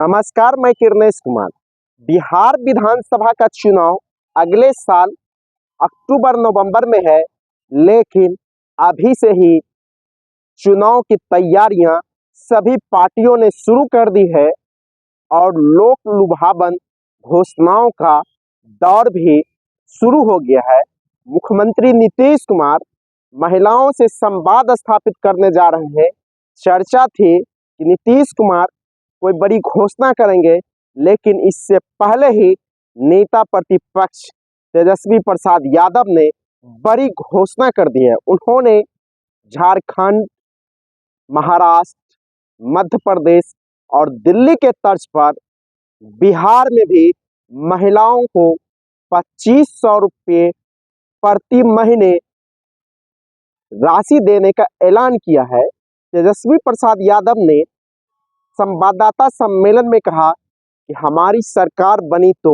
नमस्कार, मैं किरणेश कुमार। बिहार विधानसभा का चुनाव अगले साल अक्टूबर नवंबर में है, लेकिन अभी से ही चुनाव की तैयारियां सभी पार्टियों ने शुरू कर दी है और लोक लुभावन घोषणाओं का दौर भी शुरू हो गया है। मुख्यमंत्री नीतीश कुमार महिलाओं से संवाद स्थापित करने जा रहे हैं। चर्चा थी कि नीतीश कुमार कोई बड़ी घोषणा करेंगे, लेकिन इससे पहले ही नेता प्रतिपक्ष तेजस्वी प्रसाद यादव ने बड़ी घोषणा कर दी है। उन्होंने झारखंड, महाराष्ट्र, मध्य प्रदेश और दिल्ली के तर्ज पर बिहार में भी महिलाओं को 2500 रुपये प्रति महीने राशि देने का ऐलान किया है। तेजस्वी प्रसाद यादव ने संवाददाता सम्मेलन में कहा कि हमारी सरकार बनी तो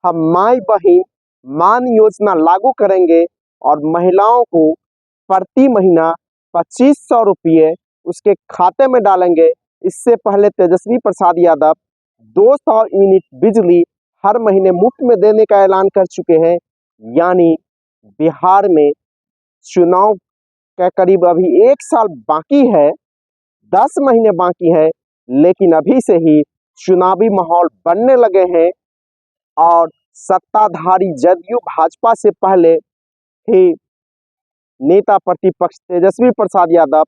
हम माई बहन मान योजना लागू करेंगे और महिलाओं को प्रति महीना 2500 रुपये उसके खाते में डालेंगे। इससे पहले तेजस्वी प्रसाद यादव 200 यूनिट बिजली हर महीने मुफ्त में देने का ऐलान कर चुके हैं। यानी बिहार में चुनाव का करीब अभी 1 साल बाकी है, 10 महीने बाकी है, लेकिन अभी से ही चुनावी माहौल बनने लगे हैं और सत्ताधारी जदयू भाजपा से पहले ही नेता प्रतिपक्ष तेजस्वी प्रसाद यादव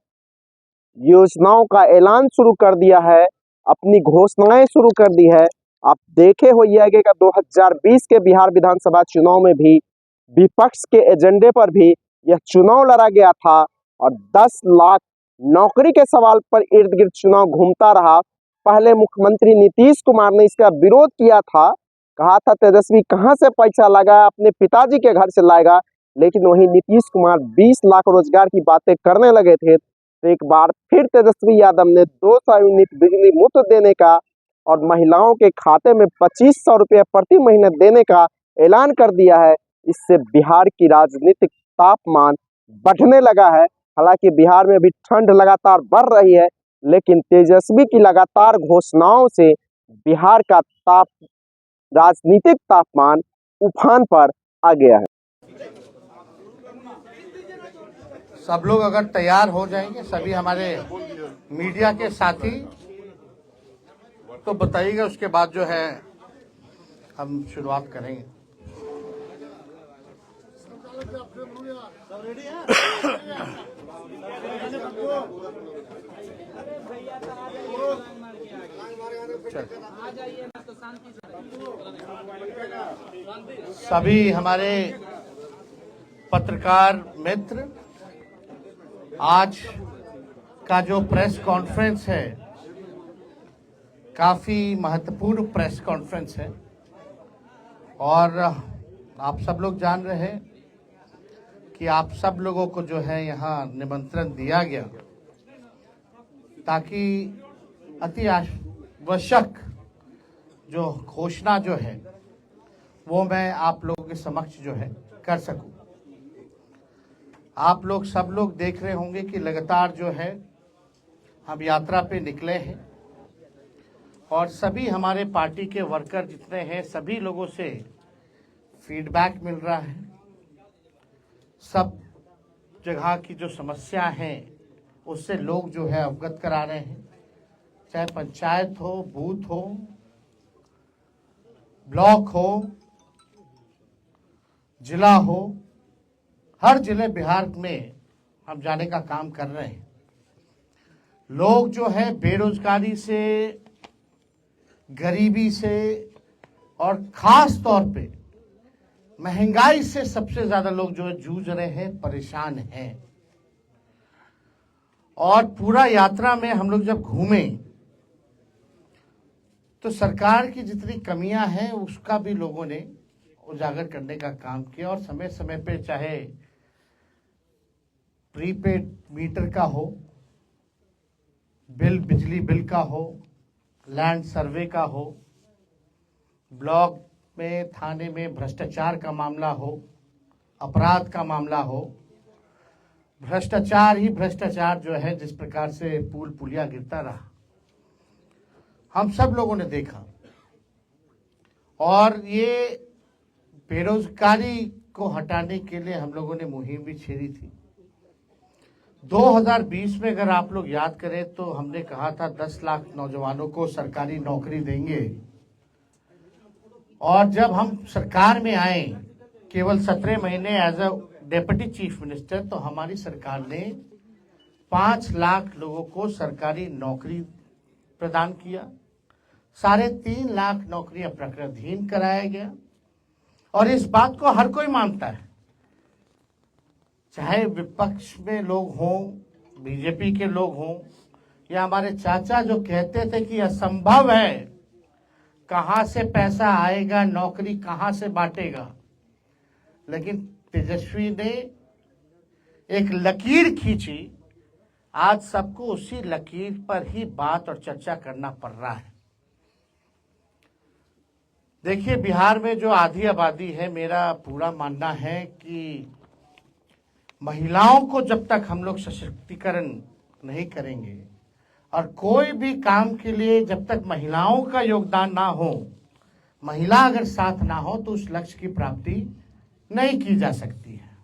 योजनाओं का ऐलान शुरू कर दिया है, अपनी घोषणाएं शुरू कर दी है। आप देखे होइएगा कि 2020 के बिहार विधानसभा चुनाव में भी विपक्ष के एजेंडे पर भी यह चुनाव लड़ा गया था और 10 लाख नौकरी के सवाल पर इर्द गिर्द चुनाव घूमता रहा। पहले मुख्यमंत्री नीतीश कुमार ने इसका विरोध किया था, कहा था तेजस्वी कहां से पैसा लाएगा, अपने पिताजी के घर से लाएगा, लेकिन वही नीतीश कुमार 20 लाख रोजगार की बातें करने लगे थे। तो एक बार फिर तेजस्वी यादव ने 200 यूनिट बिजली मुफ्त देने का और महिलाओं के खाते में 2500 रुपये प्रति महीने देने का ऐलान कर दिया है। इससे बिहार की राजनीतिक तापमान बढ़ने लगा है। हालांकि बिहार में भी ठंड लगातार बढ़ रही है, लेकिन तेजस्वी की लगातार घोषणाओं से बिहार का राजनीतिक तापमान उफान पर आ गया है। सब लोग अगर तैयार हो जाएंगे, सभी हमारे मीडिया के साथी, तो बताइएगा, उसके बाद जो है हम शुरुआत करेंगे। सभी हमारे पत्रकार मित्र, आज का जो प्रेस कॉन्फ्रेंस है काफ़ी महत्वपूर्ण प्रेस कॉन्फ्रेंस है और आप सब लोग जान रहे हैं कि आप सब लोगों को जो है यहाँ निमंत्रण दिया गया ताकि अति आवश्यक जो घोषणा जो है वो मैं आप लोगों के समक्ष जो है कर सकूं। आप लोग सब लोग देख रहे होंगे कि लगातार जो है हम यात्रा पे निकले हैं और सभी हमारे पार्टी के वर्कर जितने हैं सभी लोगों से फीडबैक मिल रहा है। सब जगह की जो समस्या है उससे लोग जो है अवगत करा रहे हैं, चाहे पंचायत हो, बूथ हो, ब्लॉक हो, जिला हो, हर जिले बिहार में हम जाने का काम कर रहे हैं। लोग जो है बेरोजगारी से, गरीबी से और खास तौर पे महंगाई से सबसे ज्यादा लोग जो है जूझ रहे हैं, परेशान हैं। और पूरा यात्रा में हम लोग जब घूमे तो सरकार की जितनी कमियां हैं उसका भी लोगों ने उजागर करने का काम किया और समय समय पे चाहे प्रीपेड मीटर का हो, बिजली बिल का हो, लैंड सर्वे का हो, ब्लॉक में थाने में भ्रष्टाचार का मामला हो, अपराध का मामला हो, भ्रष्टाचार ही भ्रष्टाचार जो है जिस प्रकार से पुल पुलिया गिरता रहा, हम सब लोगों ने देखा, और ये बेरोजगारी को हटाने के लिए हम लोगों ने मुहिम भी छेड़ी थी। 2020 में अगर आप लोग याद करें तो हमने कहा था 10 लाख नौजवानों को सरकारी नौकरी देंगे, और जब हम सरकार में आए केवल 17 महीने as a deputy chief minister, तो हमारी सरकार ने 5 लाख लोगों को सरकारी नौकरी प्रदान किया। 3.5 लाख नौकरियां प्रकृतिहीन कराया गया, और इस बात को हर कोई मानता है, चाहे विपक्ष में लोग हों, बीजेपी के लोग हों, या हमारे चाचा जो कहते थे कि असंभव है, कहां से पैसा आएगा, नौकरी कहां से बांटेगा। लेकिन तेजस्वी ने एक लकीर खींची, आज सबको उसी लकीर पर ही बात और चर्चा करना पड़ रहा है। देखिए, बिहार में जो आधी आबादी है, मेरा पूरा मानना है कि महिलाओं को जब तक हम लोग सशक्तिकरण नहीं करेंगे, और कोई भी काम के लिए जब तक महिलाओं का योगदान ना हो, महिला अगर साथ ना हो, तो उस लक्ष्य की प्राप्ति नहीं की जा सकती है।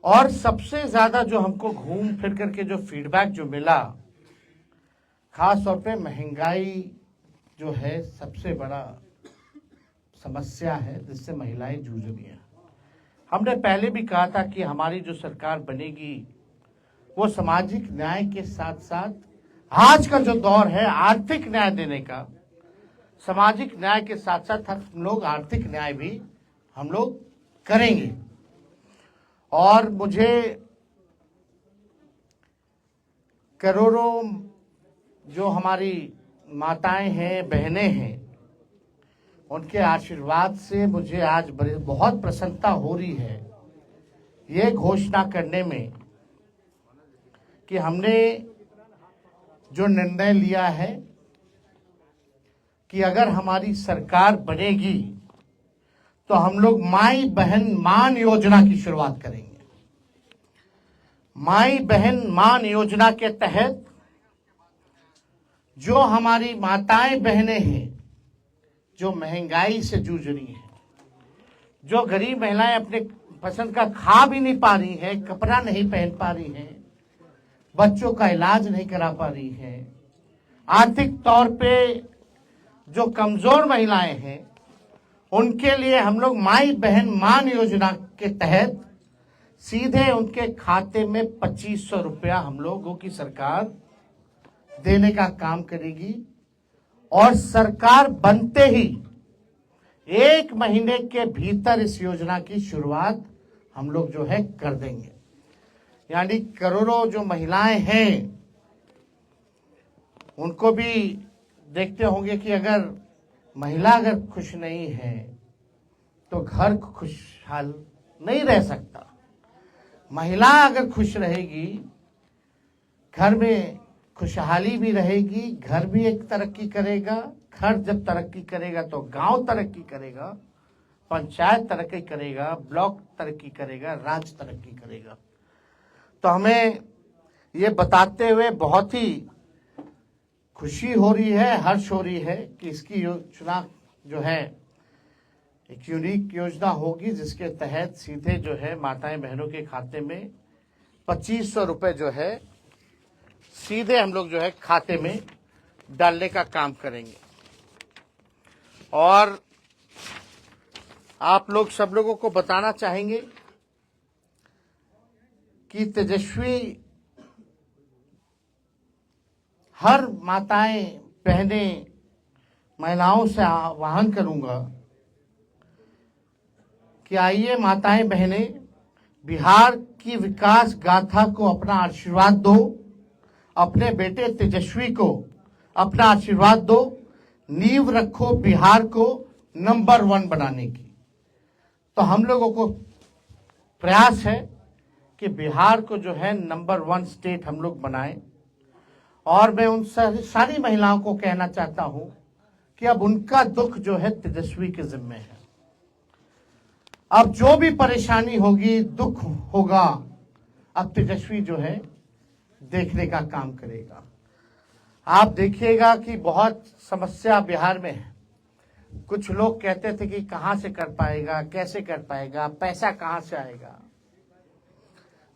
और सबसे ज्यादा जो हमको घूम फिर करके जो फीडबैक जो मिला, खास तौर पे महंगाई जो है सबसे बड़ा समस्या है जिससे महिलाएं जूझ रही हैं। हमने पहले भी कहा था कि हमारी जो सरकार बनेगी वो सामाजिक न्याय के साथ साथ आज का जो दौर है आर्थिक न्याय देने का, सामाजिक न्याय के साथ साथ हम लोग आर्थिक न्याय भी हम लोग करेंगे। और मुझे करोड़ों जो हमारी माताएं हैं, बहनें हैं, उनके आशीर्वाद से मुझे आज बहुत प्रसन्नता हो रही है ये घोषणा करने में कि हमने जो निर्णय लिया है कि अगर हमारी सरकार बनेगी तो हम लोग माई बहन मान योजना की शुरुआत करेंगे। माई बहन मान योजना के तहत जो हमारी माताएं बहनें हैं जो महंगाई से जूझ रही हैं, जो गरीब महिलाएं अपने पसंद का खा भी नहीं पा रही हैं, कपड़ा नहीं पहन पा रही हैं, बच्चों का इलाज नहीं करा पा रही हैं, आर्थिक तौर पे जो कमजोर महिलाएं हैं, उनके लिए हम लोग माई बहन मान योजना के तहत सीधे उनके खाते में 2500 रुपया हम लोगों की सरकार देने का काम करेगी। और सरकार बनते ही 1 महीने के भीतर इस योजना की शुरुआत हम लोग जो है कर देंगे। यानी करोड़ों जो महिलाएं हैं उनको भी देखते होंगे कि अगर महिला अगर खुश नहीं है तो घर खुशहाल नहीं रह सकता। महिला अगर खुश रहेगी, घर में खुशहाली भी रहेगी, घर भी एक तरक्की करेगा, घर जब तरक्की करेगा तो गांव तरक्की करेगा, पंचायत तरक्की करेगा, ब्लॉक तरक्की करेगा, राज्य तरक्की करेगा। तो हमें ये बताते हुए बहुत ही खुशी हो रही है, हर्ष हो रही है कि इसकी योजना जो है एक यूनिक योजना होगी जिसके तहत सीधे जो है माताएं बहनों के खाते में 2500 रुपए जो है सीधे हम लोग जो है खाते में डालने का काम करेंगे। और आप लोग सब लोगों को बताना चाहेंगे कि तेजस्वी हर माताएं बहनें महिलाओं से आह्वान करूंगा कि आइए माताएं बहनें, बिहार की विकास गाथा को अपना आशीर्वाद दो, अपने बेटे तेजस्वी को अपना आशीर्वाद दो, नींव रखो बिहार को नंबर 1 बनाने की। तो हम लोगों को प्रयास है कि बिहार को जो है नंबर 1 स्टेट हम लोग बनाएं। और मैं उन सारी महिलाओं को कहना चाहता हूं कि अब उनका दुख जो है तेजस्वी के जिम्मे है। अब जो भी परेशानी होगी, दुख होगा, अब तेजस्वी जो है देखने का काम करेगा। आप देखिएगा कि बहुत समस्या बिहार में है। कुछ लोग कहते थे कि कहां से कर पाएगा, कैसे कर पाएगा, पैसा कहां से आएगा।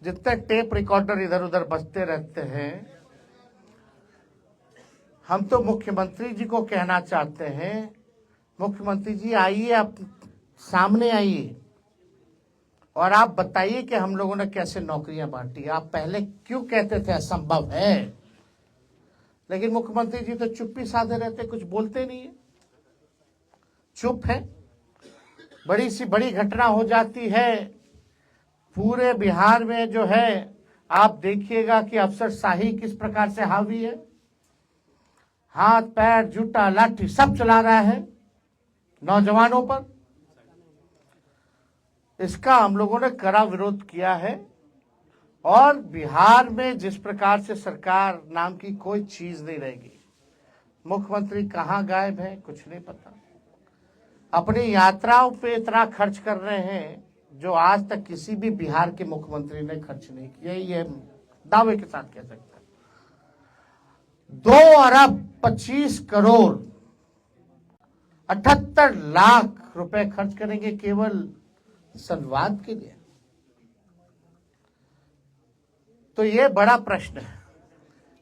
जितने टेप रिकॉर्डर इधर उधर बजते रहते हैं, हम तो मुख्यमंत्री जी को कहना चाहते हैं, मुख्यमंत्री जी आइए, आप सामने आइए और आप बताइए कि हम लोगों ने कैसे नौकरियां बांटी। आप पहले क्यों कहते थे असंभव है, लेकिन मुख्यमंत्री जी तो चुप्पी साधे रहते, कुछ बोलते नहीं है, चुप है। बड़ी सी बड़ी घटना हो जाती है, पूरे बिहार में जो है आप देखिएगा कि अफसरशाही किस प्रकार से हावी है। हाथ पैर जूता लाठी सब चला रहा है नौजवानों पर। इसका हम लोगों ने कड़ा विरोध किया है। और बिहार में जिस प्रकार से सरकार नाम की कोई चीज नहीं रहेगी। मुख्यमंत्री कहां गायब है कुछ नहीं पता। अपनी यात्राओं पे इतना खर्च कर रहे हैं जो आज तक किसी भी बिहार के मुख्यमंत्री ने खर्च नहीं किया, ये दावे के साथ कह सकते हैं। 2 अरब 25 करोड़ 78 लाख रुपए खर्च करेंगे केवल संवाद के लिए। तो ये बड़ा प्रश्न है।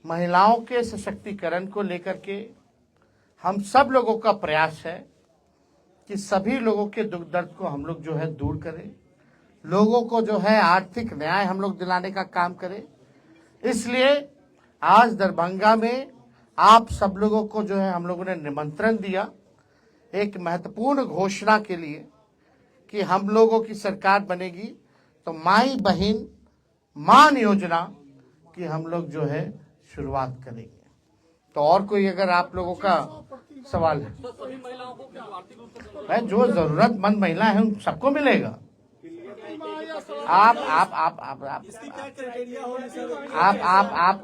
महिलाओं के सशक्तिकरण को लेकर के हम सब लोगों का प्रयास है कि सभी लोगों के दुख दर्द को हम लोग जो है दूर करें, लोगों को जो है आर्थिक न्याय हम लोग दिलाने का काम करें। इसलिए आज दरभंगा में आप सब लोगों को जो है हम लोगों ने निमंत्रण दिया एक महत्वपूर्ण घोषणा के लिए कि हम लोगों की सरकार बनेगी तो माई बहन मान योजना की हम लोग जो है शुरुआत करेंगे। तो और कोई अगर आप लोगों का सवाल है, जो जरूरतमंद महिला है उन सबको मिलेगा। आप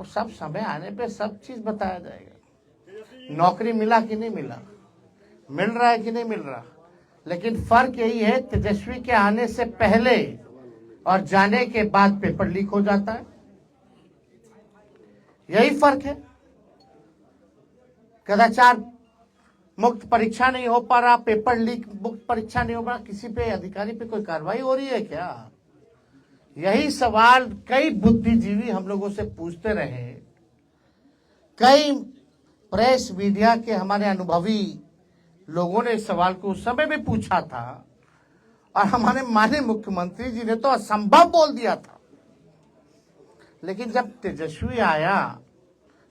सब समय आने पे सब चीज बताया जाएगा। नौकरी मिला कि नहीं मिला, मिल रहा है कि नहीं मिल रहा, लेकिन फर्क यही है तेजस्वी के आने से पहले और जाने के बाद पेपर लीक हो जाता है, यही फर्क है। कदाचार मुक्त परीक्षा नहीं हो पा रहा, पेपर लीक मुक्त परीक्षा नहीं हो पा रहा, किसी पे अधिकारी पे कोई कार्रवाई हो रही है क्या? यही सवाल कई बुद्धिजीवी हम लोगों से पूछते रहे, कई प्रेस मीडिया के हमारे अनुभवी लोगों ने इस सवाल को उस समय भी पूछा था और हमारे माननीय मुख्यमंत्री जी ने तो असंभव बोल दिया था। लेकिन जब तेजस्वी आया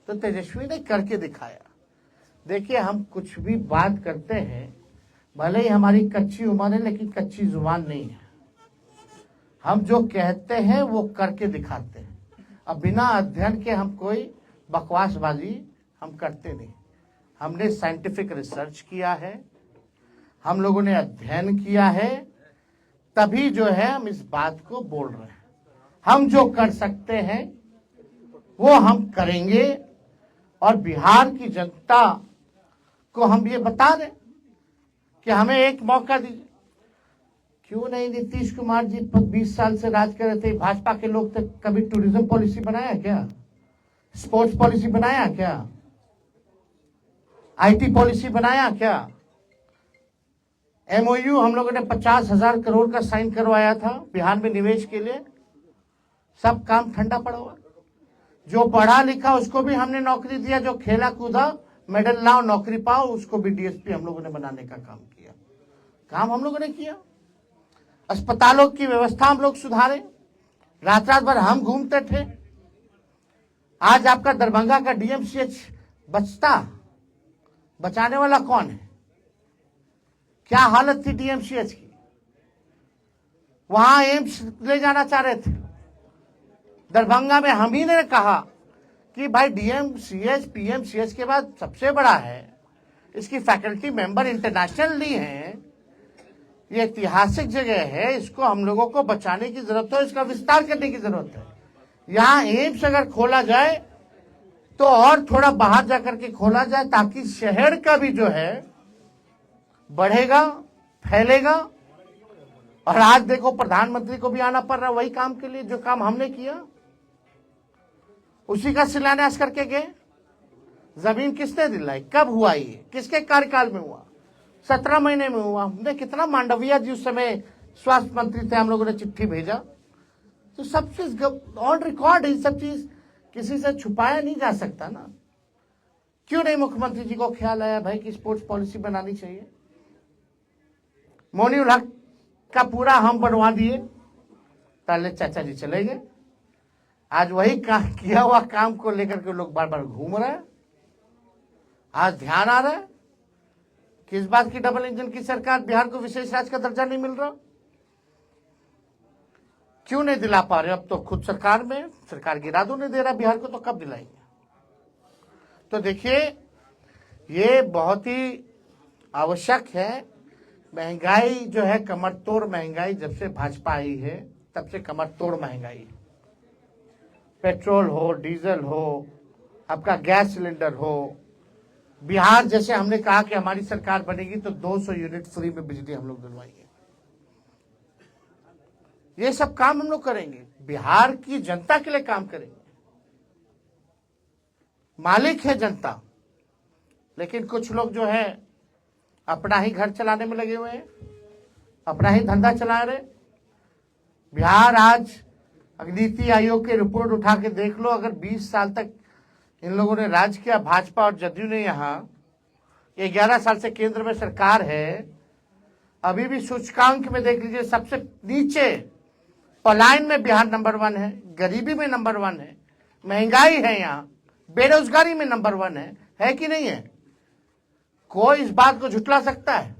तो तेजस्वी ने करके दिखाया। देखिए, हम कुछ भी बात करते हैं, भले ही हमारी कच्ची उम्र है लेकिन कच्ची जुबान नहीं है। हम जो कहते हैं वो करके दिखाते हैं। अब बिना अध्ययन के हम कोई बकवासबाजी हम करते नहीं। हमने साइंटिफिक रिसर्च किया है, हम लोगों ने अध्ययन किया है, तभी जो है हम इस बात को बोल रहे हैं। हम जो कर सकते हैं वो हम करेंगे और बिहार की जनता को हम ये बता दें कि हमें एक मौका दीजिए। क्यों नहीं? नीतीश कुमार जी 20 साल से राज कर रहे थे, भाजपा के लोग तक कभी टूरिज्म पॉलिसी बनाया क्या? स्पोर्ट्स पॉलिसी बनाया क्या? आईटी पॉलिसी बनाया क्या? एमओयू हम लोगों ने 50,000 करोड़ का साइन करवाया था बिहार में निवेश के लिए, सब काम ठंडा पड़ा हुआ। जो पढ़ा लिखा उसको भी हमने नौकरी दिया, जो खेला कूदा मेडल लाओ नौकरी पाओ उसको भी डीएसपी हम लोगों ने बनाने का काम किया। काम हम लोगों ने किया। अस्पतालों की व्यवस्था हम लोग सुधारे, रात रात भर हम घूमते थे। आज आपका दरभंगा का डीएमसीएच बचाने वाला कौन है? क्या हालत थी डीएमसीएच की? वहां एम्स ले जाना चाह रहे थे। दरभंगा में हम ही ने कहा कि भाई डीएमसीएच पीएमसीएच के बाद सबसे बड़ा है, इसकी फैकल्टी मेंबर इंटरनेशनल नहीं है, ये ऐतिहासिक जगह है, इसको हम लोगों को बचाने की जरूरत है, इसका विस्तार करने की जरूरत है। यहाँ एम्स अगर खोला जाए तो और थोड़ा बाहर जाकर के खोला जाए ताकि शहर का भी जो है बढ़ेगा, फैलेगा। और आज देखो प्रधानमंत्री को भी आना पड़ रहा है वही काम के लिए, जो काम हमने किया उसी का शिलान्यास करके गए। जमीन किसने दिलाई, कब हुआ, ये किसके कार्यकाल में हुआ, 17 महीने में हुआ। हमने कितना, मांडविया जी उस समय स्वास्थ्य मंत्री थे, हम लोगों ने चिट्ठी भेजा। तो सब चीज ऑन रिकॉर्ड है, सब चीज किसी से छुपाया नहीं जा सकता ना। क्यों नहीं मुख्यमंत्री जी को ख्याल आया भाई कि स्पोर्ट्स पॉलिसी बनानी चाहिए। मोनी उल हक का पूरा हम बनवा दिए, पहले चाचा जी चले गए, आज वही किया हुआ काम को लेकर के लोग बार बार घूम रहे हैं। आज ध्यान आ रहा है कि इस बात की डबल इंजन की सरकार, बिहार को विशेष राज्य का दर्जा नहीं मिल रहा, क्यों नहीं दिला पा रहे। अब तो खुद सरकार में, सरकार गिरा दो नहीं दे रहा बिहार को, तो कब दिलाएंगे। तो देखिए ये बहुत ही आवश्यक है। महंगाई जो है कमर तोड़ महंगाई, जब से भाजपा आई है तब से कमर तोड़ महंगाई। पेट्रोल हो, डीजल हो, आपका गैस सिलेंडर हो। बिहार जैसे हमने कहा कि हमारी सरकार बनेगी तो 200 यूनिट फ्री में बिजली हम लोग दिलवाएंगे। ये सब काम हम लोग करेंगे, बिहार की जनता के लिए काम करेंगे। मालिक है जनता, लेकिन कुछ लोग जो है अपना ही घर चलाने में लगे हुए हैं, अपना ही धंधा चला रहे। बिहार आज नीति आयोग की रिपोर्ट उठा के देख लो, अगर 20 साल तक इन लोगों ने राज किया, भाजपा और जदयू ने, यहाँ 11 साल से केंद्र में सरकार है, अभी भी सूचकांक में देख लीजिए सबसे नीचे पलायन में बिहार नंबर 1 है, गरीबी में नंबर 1 है, महंगाई है, यहाँ बेरोजगारी में नंबर 1 है कि नहीं है। कोई इस बात को झुटला सकता है।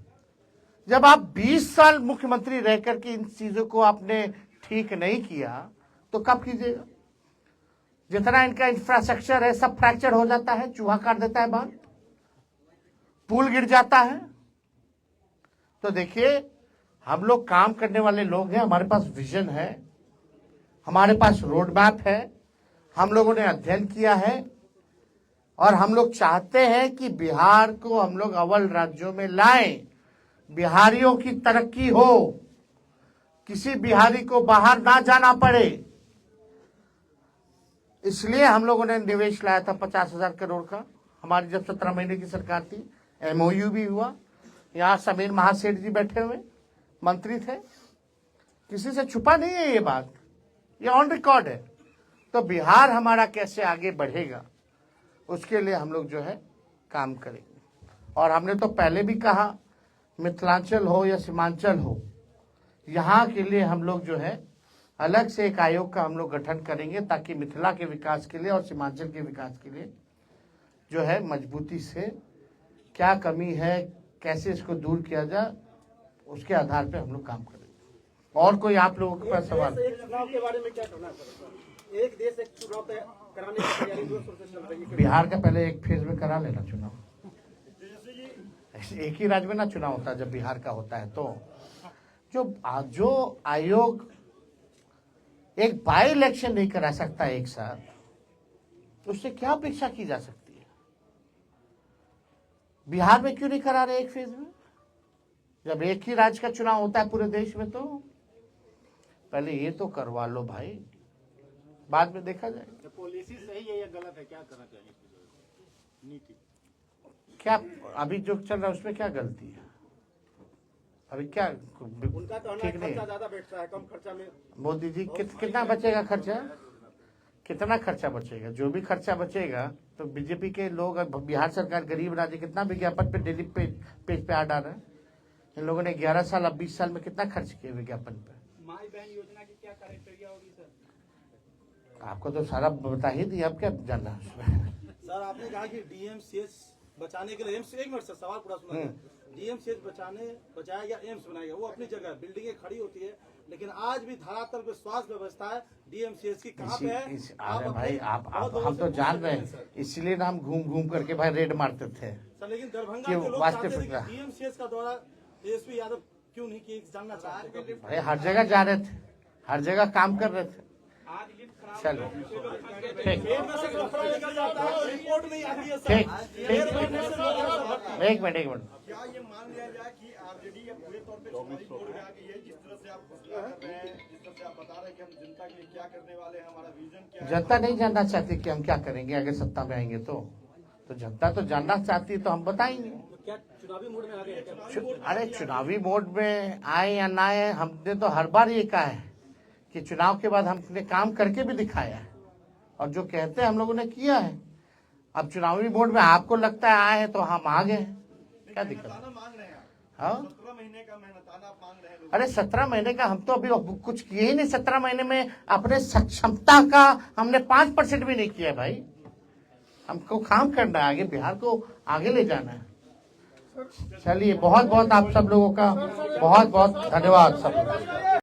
जब आप 20 साल मुख्यमंत्री रहकर के इन चीजों को आपने ठीक नहीं किया तो कब कीजिएगा। जितना इनका इंफ्रास्ट्रक्चर है सब फ्रैक्चर हो जाता है, चूहा काट देता है बांध, पुल गिर जाता है। तो देखिए हम लोग काम करने वाले लोग हैं, हमारे पास विजन है, हमारे पास रोड मैप है, हम लोगों ने अध्ययन किया है और हम लोग चाहते हैं कि बिहार को हम लोग अव्वल राज्यों में लाएं, बिहारियों की तरक्की हो, किसी बिहारी को बाहर ना जाना पड़े। इसलिए हम लोगों ने निवेश लाया था 50,000 करोड़ का, हमारी जब 17 महीने की सरकार थी। MOU भी हुआ, यहाँ समीर महासेठ जी बैठे हुए मंत्री थे, किसी से छुपा नहीं है ये बात, ये ऑन रिकॉर्ड है। तो बिहार हमारा कैसे आगे बढ़ेगा उसके लिए हम लोग जो है काम करेंगे। और हमने तो पहले भी कहा, मिथिलांचल हो या सीमांचल हो, यहाँ के लिए हम लोग जो है अलग से एक आयोग का हम लोग गठन करेंगे, ताकि मिथिला के विकास के लिए और सीमांचल के विकास के लिए जो है मजबूती से क्या कमी है, कैसे इसको दूर किया जाए, उसके आधार पे हम लोग काम करेंगे। और कोई आप लोगों के पास सवाल? चुनाव के बारे में क्या कहना है? एक देश एक चुनाव कराने की तैयारी 2 साल से चल रही है। बिहार का पहले एक फेज में करा लेना चुनाव, एक ही राज्य में ना चुनाव होता है, जब बिहार का होता है तो जो आयोग एक बाई इलेक्शन नहीं करा सकता एक साथ, उससे क्या अपेक्षा की जा सकती है। बिहार में क्यों नहीं करा रहे एक फेज में, जब एक ही राज्य का चुनाव होता है पूरे देश में, तो पहले ये तो करवा लो भाई, बाद में देखा जाएगा। पॉलिसी सही है या गलत है, क्या करना चाहिए नीति? क्या अभी जो चल रहा है उसमें क्या गलती है? अभी क्या उनका तो ठीक नहीं खर्चा है। ज्यादा बैठता है, कम खर्चा में। मोदी जी कितना बचेगा खर्चा, कितना खर्चा बचेगा? जो भी खर्चा बचेगा तो बीजेपी के लोग, बिहार सरकार गरीब राज्य, कितना विज्ञापन पे डेली पेज पे आ डाल रहे हैं। इन लोगों ने 11 साल अब 20 साल में कितना खर्च किया विज्ञापन पे। माई बहन योजना की क्या क्राइटेरिया होगी सर? आपको तो सारा बता ही दिया, अब क्या जानना है उसमें। सर आपने कहा कि DMCH बचाने के लिए, एक मिनट सर सवाल पूरा सुना। DMCH बचाया या एम्स बनाएगा, वो अपनी जगह बिल्डिंगें खड़ी होती है, लेकिन आज भी धरातल पे स्वास्थ्य व्यवस्था है DMCH की कहाँ पे है? अरे भाई आप हम तो जान रहे हैं, इसलिए ना हम घूम घूम करके भाई रेड मारते थे सर। लेकिन दरभंगा कि के लोग वास्तविक चाहते थे कि DMCH का दौरा तेजस्वी यादव क्यों नहीं किए, जानना चाहते थे। भाई हर जगह जा रहे थे, हर जगह काम कर रहे थे। चलो ठीक रिपोर्ट नहीं आती है ठीक सर। एक मिनट क्या ये मान लिया जाए कि RJD ये पूरे तौर पे चुनावी मोड़ में आ गई है? जिस तरह से आप फैसला कर रहे हैं, जिस तरह से आप बता रहे हैं कि हम जनता के लिए क्या करने वाले हैं, हमारा विजन क्या है। जनता नहीं जानना चाहती कि हम क्या करेंगे अगर सत्ता में आएंगे तो। तो जनता तो जानना चाहती है तो हम बताएंगे। तो क्या चुनावी मोड में आ गए क्या? अरे चुनावी मोड में आए या ना आए, हमने तो हर बार ये कहा है कि चुनाव के बाद हमने काम करके भी दिखाया है और जो कहते हैं हम लोगों ने किया है। अब चुनावी मोड में आपको लगता है आए हैं तो हम आ गए, क्या दिक्कत है? हाँ 17 महीने का मेहनताना आप मांग रहे हैं। अरे 17 महीने का हम तो अभी कुछ किए ही नहीं। 17 महीने में अपने सक्षमता का हमने 5% भी नहीं किया भाई। हमको काम करना है, आगे बिहार को आगे ले जाना है। चलिए बहुत बहुत आप सब लोगों का बहुत बहुत धन्यवाद सब।